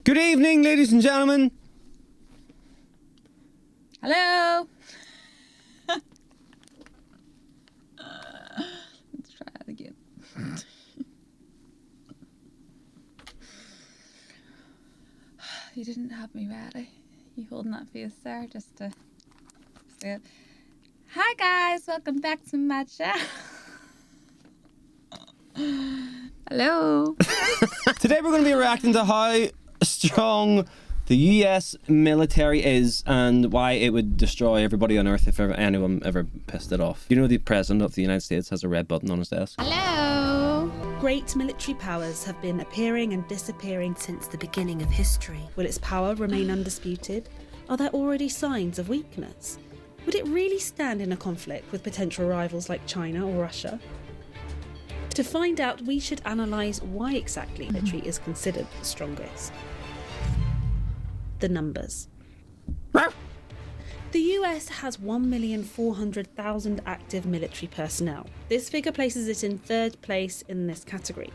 Good evening, ladies and gentlemen. Hello. Let's try that again. You didn't have me ready. You holding that face there just to say it. Hi guys, welcome back to my channel. Hello. Today we're going to be reacting to how strong the US military is and why it would destroy everybody on Earth if anyone ever pissed it off. You know, the President of the United States has a red button on his desk. Hello. Great military powers have been appearing and disappearing since the beginning of history. Will its power remain undisputed? Are there already signs of weakness? Would it really stand in a conflict with potential rivals like China or Russia? To find out, we should analyse why exactly military is considered the strongest. The numbers. The US has 1,400,000 active military personnel. This figure places it in third place in this category.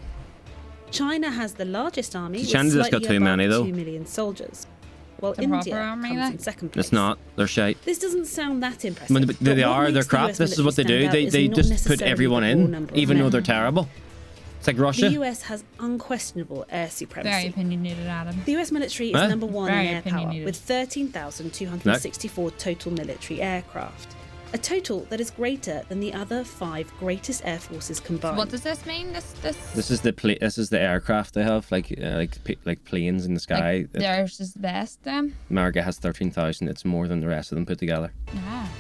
China has the largest army with China's just got slightly too many, above though. 2 million soldiers, while The India proper army, comes like? in second place. It's not. They're shite. This doesn't sound that impressive. I mean, but they what are. They're makes the crap. US This is what they do. military stand out They is not just put necessarily everyone the raw in, number of even though men. they're terrible. It's like Russia. The US has unquestionable air Very supremacy. opinionated, Adam. The US military is Huh? number one Very in air power, opinionated. with 13,264 total military aircraft. A total that is greater than the other 5 greatest air forces combined. What does this mean? This is the aircraft they have, like planes in the sky. Like, theirs is the best then? America has 13,000. It's more than the rest of them put together. Ah.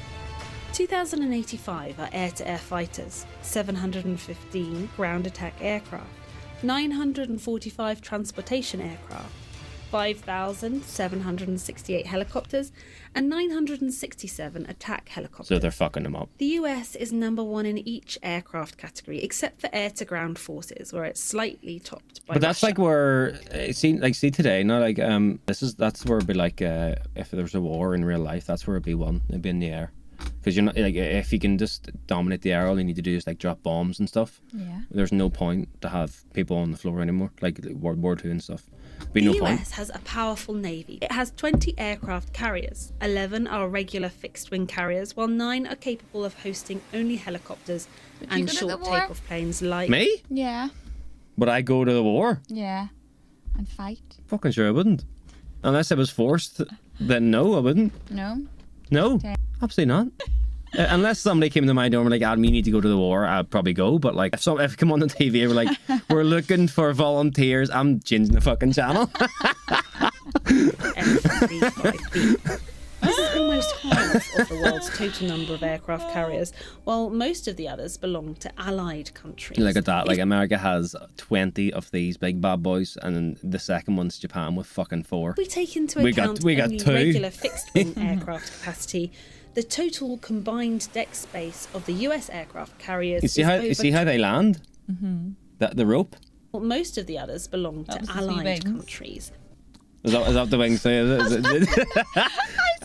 2,085 are air-to-air fighters, 715 ground attack aircraft, 945 transportation aircraft, 5,768 helicopters, and 967 attack helicopters. So they're fucking them up. The US is number one in each aircraft category, except for air-to-ground forces, where it's slightly topped by But that's Russia. like where see today, not like that's where it'd be like if there was a war in real life, that's where it'd be won. It'd be in the air. Because you're not like, if you can just dominate the air, all you need to do is like drop bombs and stuff. Yeah. There's no point to have people on the floor anymore, like World War II and stuff. Be The no US point. has a powerful navy. It has 20 aircraft carriers. 11 are regular fixed-wing carriers, while 9 are capable of hosting only helicopters Would you and go to short the war? takeoff planes like... Me? Yeah. Would I go to the war? Yeah. And fight. Fucking sure I wouldn't. Unless I was forced, then no, I wouldn't. No? No, Okay. absolutely not. Unless somebody came to my door and were like, Adam, you need to go to the war, I'd probably go. But like, if it come on the TV and we're like, we're looking for volunteers, I'm changing the fucking channel. F-35B. This is almost half of the world's total number of aircraft carriers, while most of the others belong to allied countries. Look at that. Like, America has 20 of these big bad boys, and then the second one's Japan with fucking 4. If we take into We got- account we got only 2. regular fixed-wing aircraft capacity, the total combined deck space of the US aircraft carriers You see is how over they land? The rope. Most of the others belong That to was the sea allied wings. countries. Is that the wings thing?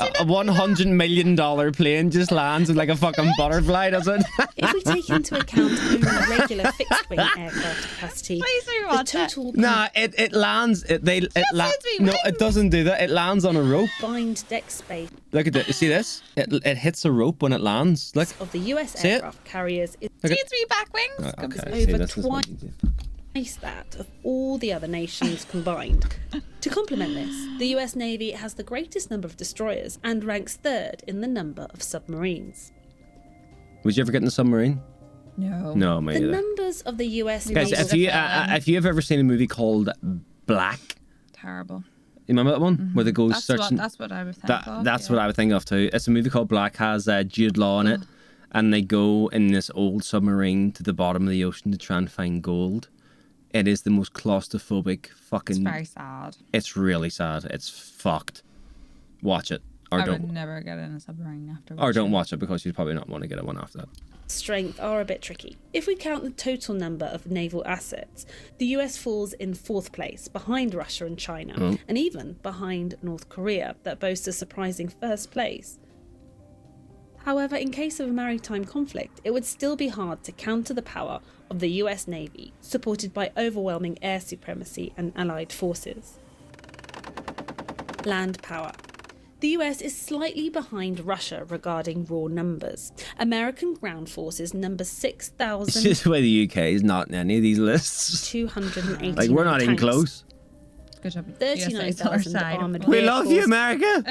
A $100 million plane just lands with like a fucking butterfly, does it? If we take into account only regular fixed-wing aircraft capacity, Please the rewatch it. total Nah, it lands. said three No, wings. it doesn't do that. It lands on a rope. combined deck space Look at this. See this? It hits a rope when it lands. Look. of the US See it? aircraft carriers is Look See at- its wee back wings? Okay, over see, this is what twice. you do. twice that of all the other nations combined. To complement this, the US Navy has the greatest number of destroyers and ranks third in the number of submarines. Would you ever get in a submarine? No. No, me The either. numbers of the US Guys, Navy... if you've ever seen a movie called Black, Terrible. you remember that one where they go searching? That's what I would think That's what I would think of too. It's a movie called Black, has Jude Law in it, and they go in this old submarine to the bottom of the ocean to try and find gold. It is the most claustrophobic fucking. It's very sad. It's really sad. It's fucked. Watch it or I don't, would never get in a submarine after. or don't watching watch it because you probably not want to get one after that. strength are a bit tricky. If we count the total number of naval assets, the US falls in 4th place, behind Russia and China, and even behind North Korea, that boasts a surprising 1st place. However, in case of a maritime conflict, it would still be hard to counter the power of the US Navy, supported by overwhelming air supremacy and allied forces. Land power. The US is slightly behind Russia regarding raw numbers. American ground forces number It's 6,289 just the way the UK is not in any of these lists. Like, we're not even tanks, close. Good job. 39,000 armoured We vehicles, love you, America.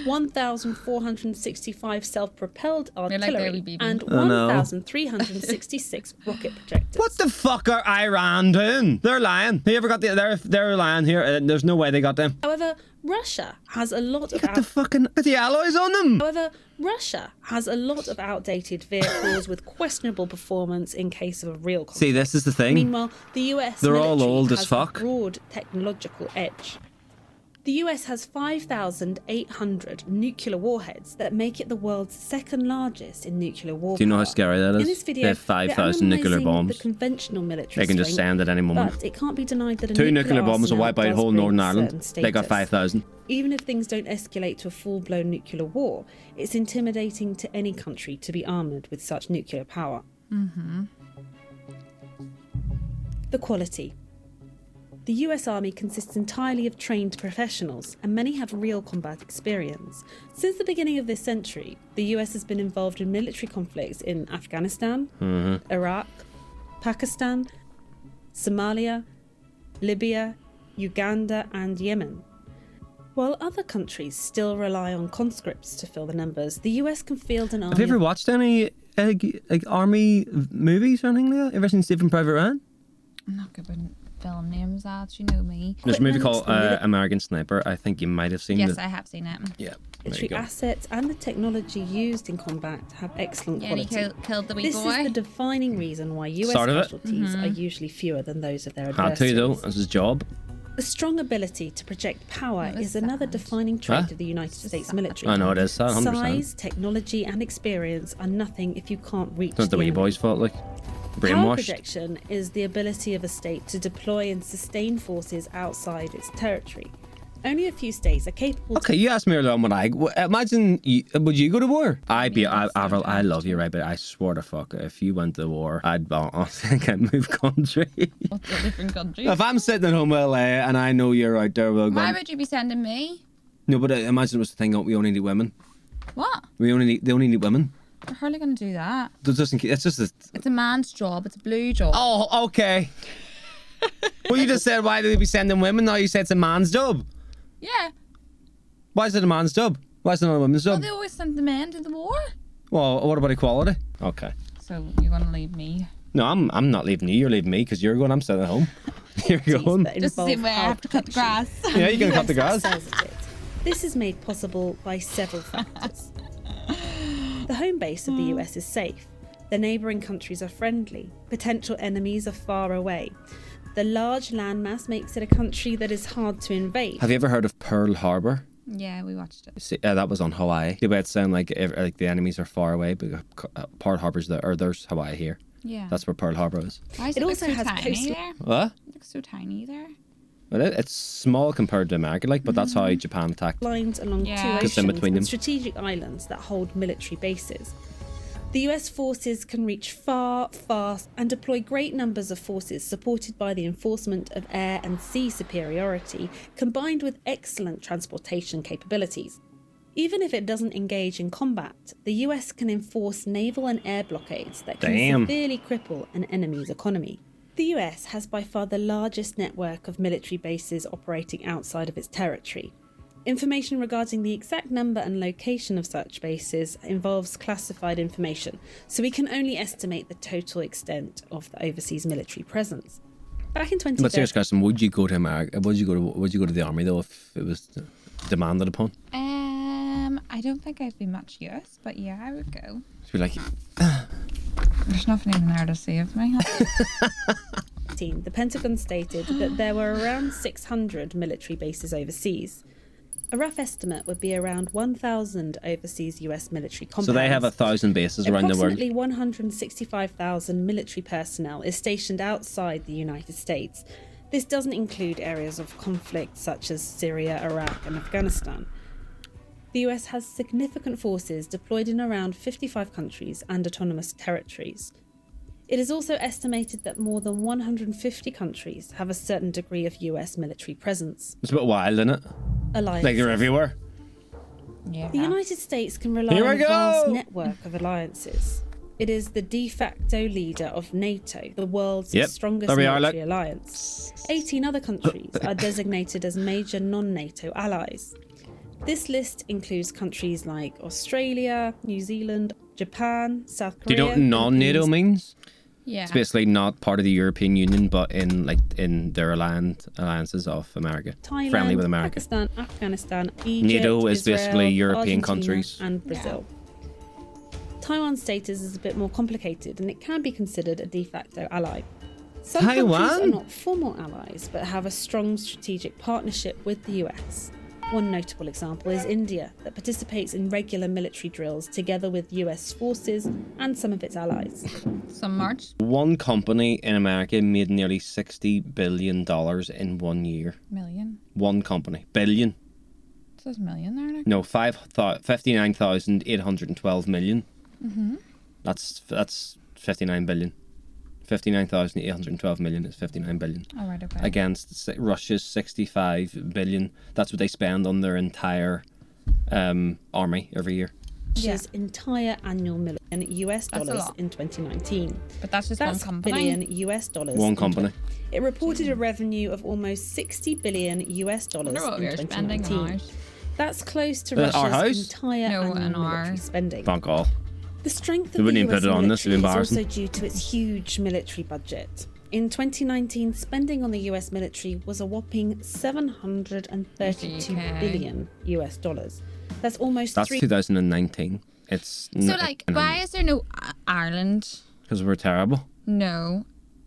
1,465 self-propelled like artillery, Baby Beebe. and I know. 1,366 rocket projectors. What the fuck are Iran doing? They're lying. Whoever got they're lying here. There's no way they got them. However, Russia has a lot of Got the alloys on them. outdated vehicles with questionable performance in case of a real conflict. See, this is the thing. Meanwhile, the US They're all military old as has fuck. a broad technological edge. The US has 5,800 nuclear warheads that make it the world's second largest in nuclear warfare. Do you know how scary that is? In this video, They have 5,000 nuclear they're analysing bombs. the conventional military They can just strength, send at any moment. but it can't be denied that a 2 nuclear bombs will arsenal wipe out does whole bring Northern certain Ireland. They got status. 5,000. Even if things don't escalate to a full-blown nuclear war, it's intimidating to any country to be armoured with such nuclear power. The quality. The US Army consists entirely of trained professionals, and many have real combat experience. Since the beginning of this century, the US has been involved in military conflicts in Afghanistan, Iraq, Pakistan, Somalia, Libya, Uganda, and Yemen. While other countries still rely on conscripts to fill the numbers, the US can field an army. Have you ever watched any like army movies or anything like that? Ever seen Saving Private Ryan? I'm not good with film names, lads. You know me. There's a movie Equipment, called the American Sniper. I think you might have seen Yes, it. I have seen it. Yeah. There you military go. assets and the technology used in combat have excellent Yeah, and he quality. killed the wee This boy. is the defining reason why US Start of it. casualties are usually fewer than those of their Had adversaries. to though. That's his job. The strong ability to project power It was is another sad. defining trait Huh? of the United States sad. military. I know it is. 100%. Size, technology, and experience are nothing if you can't reach It's not the the wee enemy. boys' fault. Like Power brainwashed. projection is the ability of a state to deploy and sustain forces outside its territory. Only a few states are capable Okay, you asked me earlier on what imagine. Would you go to war? Avril, I love you, right? But I swear to fuck, if you went to war, I think I'd move country. What's a different country? If I'm sitting at home in LA and I know you're out there, well, Why going, would you be sending me? no, but imagine it was the thing. We only need women. What? They only need women. We're hardly going to do that. It's just a, It's a man's job. It's a blue job. oh, okay. Well, you just said why do they be sending women? Now you said it's a man's job. Yeah. Why is it a man's job? Why is it not a woman's Well, job? they always send the men to the war. Well, what about equality? Okay. So you're going to leave me. No, I'm not leaving you. You're leaving me because you're going. I'm sitting at home. You're going. that Just to see involve where I hard have to cut the protection. grass. Yeah, you can cut the grass. Says it. This is made possible by several factors. The home base of the US is safe. The neighbouring countries are friendly. Potential enemies are far away. The large landmass makes it a country that is hard to invade. Have you ever heard of Pearl Harbor? Yeah, we watched it. See, that was on Hawaii. The way it sound like the enemies are far away, but Pearl Harbor's there, or there's Hawaii here. Yeah. That's where Pearl Harbor is. Why is It it also look so has tiny coastal- there? What? It looks so tiny there. Well, it's small compared to America, like, but that's how Japan attacked. Lines along Yeah. two Just oceans in between them. and strategic islands that hold military bases. The US forces can reach far, fast, and deploy great numbers of forces supported by the enforcement of air and sea superiority, combined with excellent transportation capabilities. Even if it doesn't engage in combat, the US can enforce naval and air blockades that can Damn. severely cripple an enemy's economy. The US has by far the largest network of military bases operating outside of its territory. Information regarding the exact number and location of such bases involves classified information, so we can only estimate the total extent of the overseas military presence. Back in But 2013, serious question: would you go to America? Would you go to the army though if it was demanded upon? I don't think I'd be much use, but yeah, I would go. Just be like, There's nothing even there to save me. the Pentagon stated that there were around 600 military bases overseas. A rough estimate would be around 1,000 overseas US military compounds. so they have 1,000 bases around the world. Approximately 165,000 military personnel is stationed outside the United States. This doesn't include areas of conflict such as Syria, Iraq, and Afghanistan. The US has significant forces deployed in around 55 countries and autonomous territories. It is also estimated that more than 150 countries have a certain degree of US military presence. It's a bit wild, isn't it? alliances. Like they're everywhere. Yeah. The United States can rely Here on we a vast go! network of alliances. It is the de facto leader of NATO, the world's Yep, strongest there we are, military alliance. 18 other countries are designated as major non-NATO allies. This list includes countries like Australia, New Zealand, Japan, South Do you Korea. know what non-NATO Philippines. means? Yeah. It's basically not part of the European Union, but in their alliances of America, Thailand, friendly with America. Pakistan, Afghanistan, Egypt, NATO is Israel, basically European Argentina, countries. and Brazil. Taiwan's status is a bit more complicated, and it can be considered a de facto ally. Some countries Taiwan? are not formal allies, but have a strong strategic partnership with the US. One notable example is India, that participates in regular military drills together with US forces and some of its allies. Some March One company in America made nearly $60 billion in 1 year. million. One company. Billion. It says million there. Nick. No, 59,812 million. Mm-hmm. That's 59 billion. 59,812 million is 59 billion. All right. Okay. Against Russia's 65 billion. That's what they spend on their entire army every year. Russia's entire annual million US That's a dollars lot. in 2019. But that's just That's one company. billion US dollars. One in company. It reported a revenue of almost 60 billion US I dollars wonder what in we're spending 2019. on ours. That's close to Our house? Russia's entire No, annual in our- military spending. Fuck all. The strength They of the wouldn't even US put it on this, it'd be military is also embarrassing. due to its huge military budget. In 2019, spending on the US military was a whopping 732 Okay. billion US dollars. That's almost That's 3 2019. It's So, like, why is there no Ireland? Because we're terrible. No.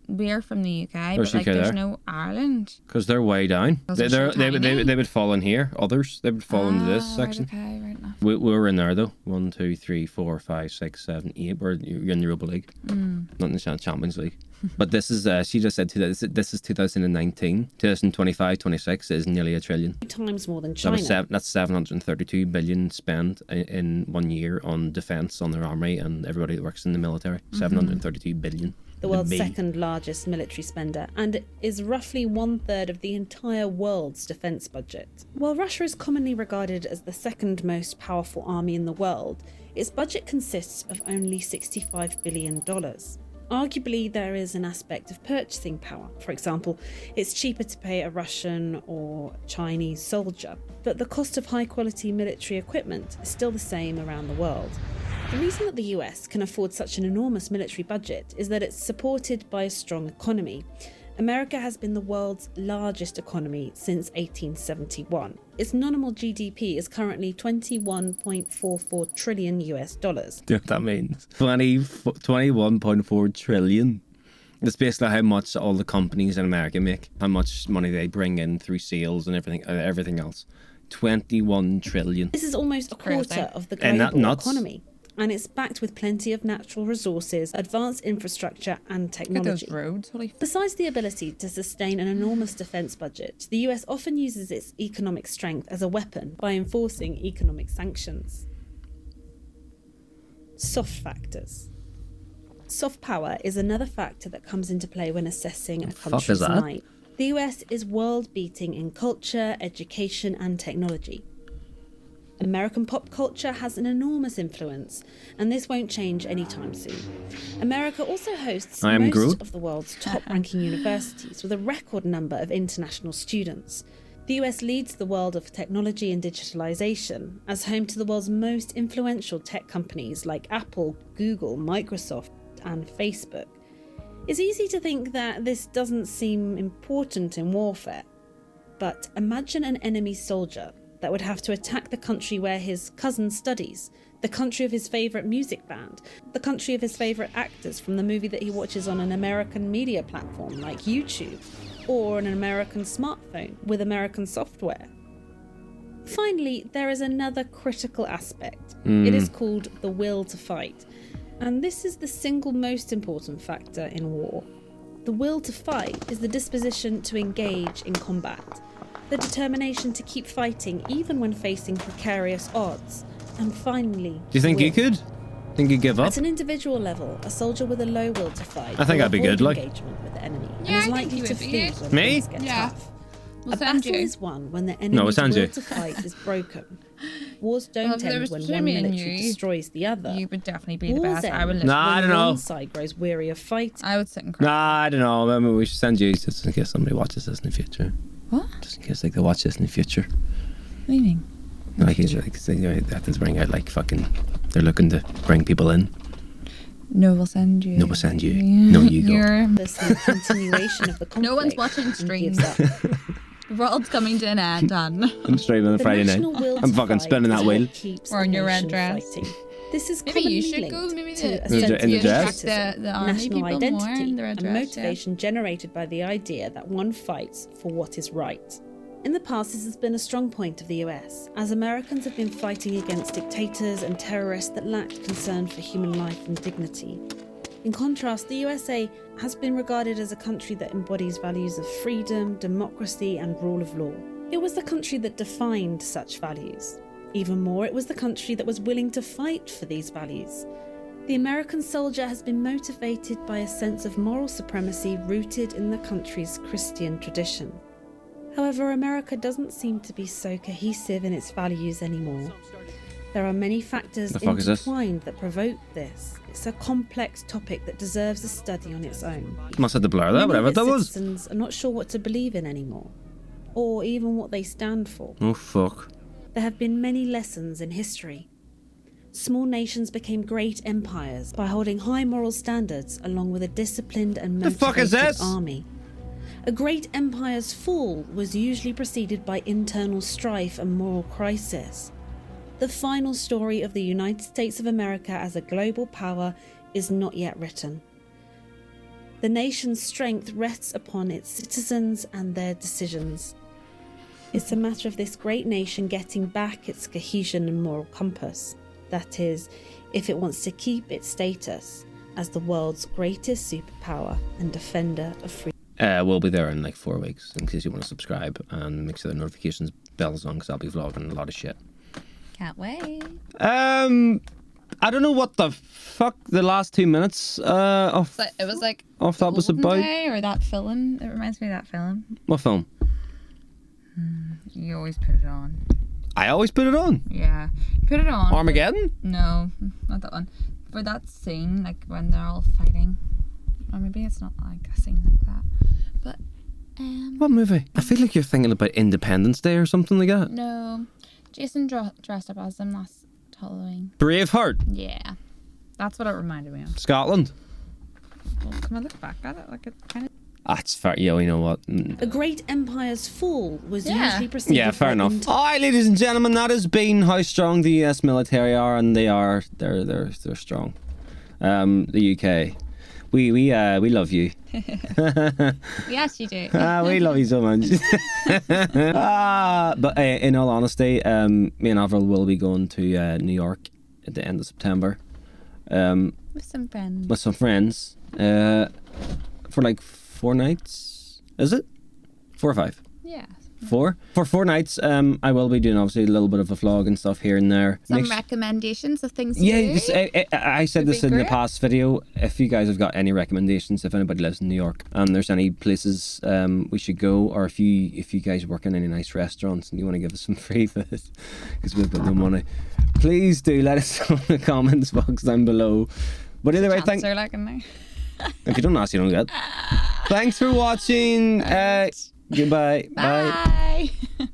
We're from the UK, There's but like, UK there's there. no Ireland. Because they're way down. Those They, are so they're- tiny. they would fall in here. Others, they would fall into this Ah, section. Right, okay, right now. We were in there though. 1, 2, 3, 4, 5, 6, 7, 8. You're in the Europa League, not in the Champions League. But this is she just said this is 2019. 2025, 26 is nearly $1 trillion. times more than That China. was that's 732 billion spent in 1 year on defense, on their army, and everybody that works in the military. 732 billion. The world's B. second largest military spender, and is roughly 1/3 of the entire world's defence budget. While Russia is commonly regarded as the second most powerful army in the world, its budget consists of only $65 billion. Arguably, there is an aspect of purchasing power. For example, it's cheaper to pay a Russian or Chinese soldier, but the cost of high-quality military equipment is still the same around the world. The reason that the US can afford such an enormous military budget is that it's supported by a strong economy. America has been the world's largest economy since 1871. Its nominal GDP is currently 21.44 trillion US dollars. Do you know what that means? 21.4 trillion. It's basically how much all the companies in America make, how much money they bring in through sales and everything else. 21 trillion. This is almost a Crazy. quarter of the Isn't that global nuts? economy, and it's backed with plenty of natural resources, advanced infrastructure and Look at technology. those roads. Holy f- Besides the ability to sustain an enormous defence budget, the US often uses its economic strength as a weapon by enforcing economic sanctions. Soft factors. Soft power is another factor that comes into play when assessing a fuck country's is that? might. The US is world-beating in culture, education and technology. American pop culture has an enormous influence, and this won't change anytime soon. America also hosts I am most Groot. of the world's top-ranking universities with a record number of international students. The US leads the world of technology and digitalization as home to the world's most influential tech companies like Apple, Google, Microsoft, and Facebook. It's easy to think that this doesn't seem important in warfare, but imagine an enemy soldier that would have to attack the country where his cousin studies, the country of his favourite music band, the country of his favourite actors from the movie that he watches on an American media platform like YouTube, or an American smartphone with American software. Finally, there is another critical aspect. It is called the will to fight, and this is the single most important factor in war. The will to fight is the disposition to engage in combat, the determination to keep fighting even when facing precarious odds, and finally, Do you think you will. could? Think you'd give up? At an individual level, a soldier with a low will to fight I think will I'd be avoid good, like. engagement with the enemy Yeah, I and is think likely you to would be flee good. when Me? things get Yeah. tough. We'll A send battle you. is won when the we'll enemy's send will you. to fight is broken. Wars Well, don't if there end was when between one me and military you, destroys the other. You would definitely be the Wars best. I end would. Nah, I when don't know. one side grows weary of fighting. I would sit and cry. Nah, I don't know. Maybe we should send you just in case somebody watches this in the future. What? Just in case like they watch this in the future. What do you mean? Like, it's like they have to bring out like fucking. They're looking to bring people in. No, we'll send you. No, we'll send you. No, you go. This is a continuation of the conflict. No one's watching and streams. gives up. The world's coming to an end, done. I'm streaming on The Friday night. national will I'm to fucking fight spinning is that what wheel. keeps Wearing the your red nation dress. fighting. This is Maybe commonly you should linked go. Maybe to a In the sense in the of dress? patriotism, The army national people more identity, in the red and dress, yeah. motivation generated by the idea that one fights for what is right. In the past, this has been a strong point of the US, as Americans have been fighting against dictators and terrorists that lacked concern for human life and dignity. In contrast, the USA has been regarded as a country that embodies values of freedom, democracy, and rule of law. It was the country that defined such values. Even more, it was the country that was willing to fight for these values. The American soldier has been motivated by a sense of moral supremacy rooted in the country's Christian tradition. However, America doesn't seem to be so cohesive in its values anymore. There are many factors The fuck is this? intertwined that provoke this. It's a complex topic that deserves a study on its own. Must have to blur that, Many whatever of that its was. citizens are not sure what to believe in anymore, or even what they stand for. Oh fuck. There have been many lessons in history. Small nations became great empires by holding high moral standards along with a disciplined and The fuck is motivated this? army. A great empire's fall was usually preceded by internal strife and moral crisis. The final story of the United States of America as a global power is not yet written. The nation's strength rests upon its citizens and their decisions. It's a matter of this great nation getting back its cohesion and moral compass. That is, if it wants to keep its status as the world's greatest superpower and defender of freedom. We'll be there in like 4 weeks in case you want to subscribe and make sure the notifications bells on because I'll be vlogging a lot of shit. Can't wait. I don't know what the fuck the last 2 minutes of So it was like of that was Golden about. Day or that film. It reminds me of that film. What film? You always put it on. I always put it on. Yeah, put it on. Armageddon? No, not that one. For that scene, like when they're all fighting, or maybe it's not like a scene like that. But What movie? I feel like you're thinking about Independence Day or something like that. no, Jason dressed up as them last Halloween. Braveheart, Yeah, that's what it reminded me of. Scotland. Well, can I look back at it? Like it kind of. That's fair. Yeah, you know what? A great empire's fall was Yeah. usually preceded Yeah, fair by enough. All right, ladies and gentlemen, that has been how strong the US military are, and they're strong. The UK, we love you. Yes, you do. We love you so much. But in all honesty, me and Avril will be going to New York at the end of September With some friends. with some friends for like 4 nights. Is it 4 or 5? Yeah. 4 for 4 nights. I will be doing obviously a little bit of a vlog and stuff here and there. Some Makes- recommendations of things to Yeah, do. I said Would this be in the great. past video. If you guys have got any recommendations, if anybody lives in New York and there's any places we should go, or if you guys work in any nice restaurants and you want to give us some free food because we've got no money, please do let us know in the comments box down below. But either way, Chance are like in there. if you don't ask, you don't get. Thanks for watching. Goodbye. Bye. Bye.